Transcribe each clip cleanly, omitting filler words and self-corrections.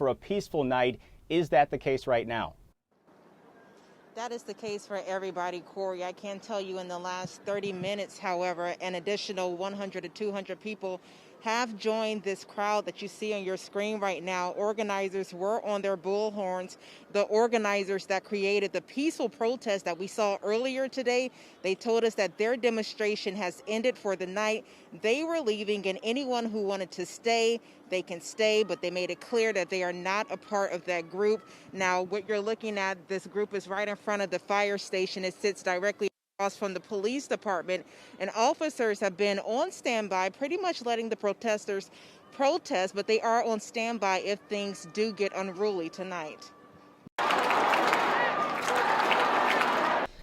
for a peaceful night. Is that the case right now? That is the case for everybody, Corey. I can tell you in the last 30 minutes, however, an additional 100 to 200 people have joined this crowd that you see on your screen right now. Organizers were on their bullhorns. The organizers that created the peaceful protest that we saw earlier today, they told us that their demonstration has ended for the night. They were leaving, and anyone who wanted to stay, they can stay, but they made it clear that they are not a part of that group. Now, what you're looking at, this group is right in front of the fire station. It sits directly across from the police department, and officers have been on standby, pretty much letting the protesters protest, but they are on standby if things do get unruly tonight.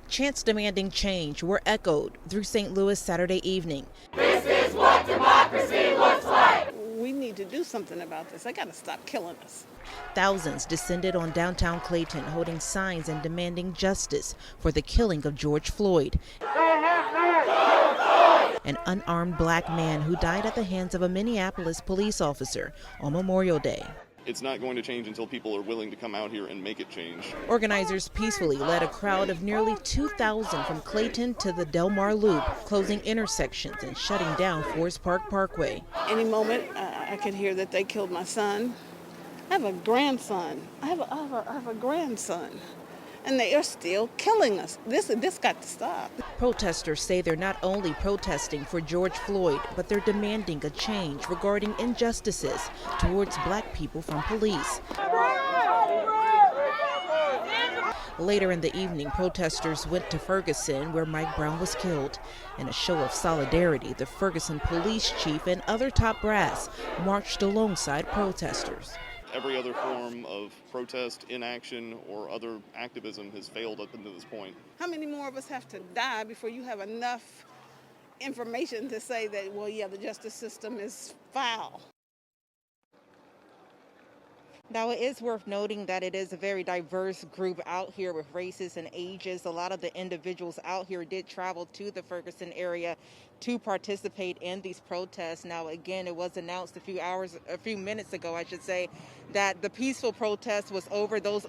Chants demanding change were echoed through St. Louis Saturday evening. This is what democracy looks like. We need to do something about this. They got to stop killing us. Thousands descended on downtown Clayton, holding signs and demanding justice for the killing of George Floyd, an unarmed black man who died at the hands of a Minneapolis police officer on Memorial Day. It's not going to change until people are willing to come out here and make it change. Organizers peacefully led a crowd of nearly 2,000 from Clayton to the Del Mar Loop, closing intersections and shutting down Forest Park Parkway. Any moment, I could hear that they killed my son. I have a grandson. I have a grandson. And they are still killing us. This got to stop. Protesters say they're not only protesting for George Floyd, but they're demanding a change regarding injustices towards black people from police. Later in the evening, protesters went to Ferguson, where Mike Brown was killed. In a show of solidarity, the Ferguson police chief and other top brass marched alongside protesters. Every other form of protest, inaction, or other activism has failed up until this point. How many more of us have to die before you have enough information to say that, well, yeah, the justice system is foul? Now, it is worth noting that it is a very diverse group out here with races and ages. A lot of the individuals out here did travel to the Ferguson area to participate in these protests. Now, again, it was announced a few minutes ago, I should say, that the peaceful protest was over. Those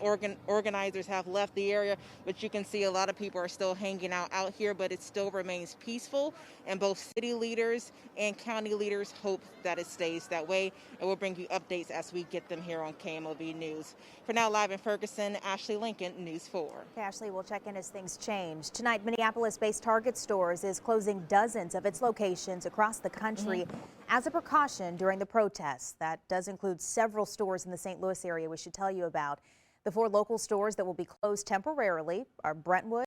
organizers have left the area, but you can see a lot of people are still hanging out here, but it still remains peaceful. And both city leaders and county leaders hope that it stays that way. And we'll bring you updates as we get them here on KMOV News. For now, live in Ferguson, Ashley Lincoln, News 4. Okay, Ashley, we'll check in as things change. Tonight, Minneapolis-based Target Stores is closing dozens of its locations across the country as a precaution during the protests. That does include several stores in the St. Louis area we should tell you about. The 4 local stores that will be closed temporarily are Brentwood,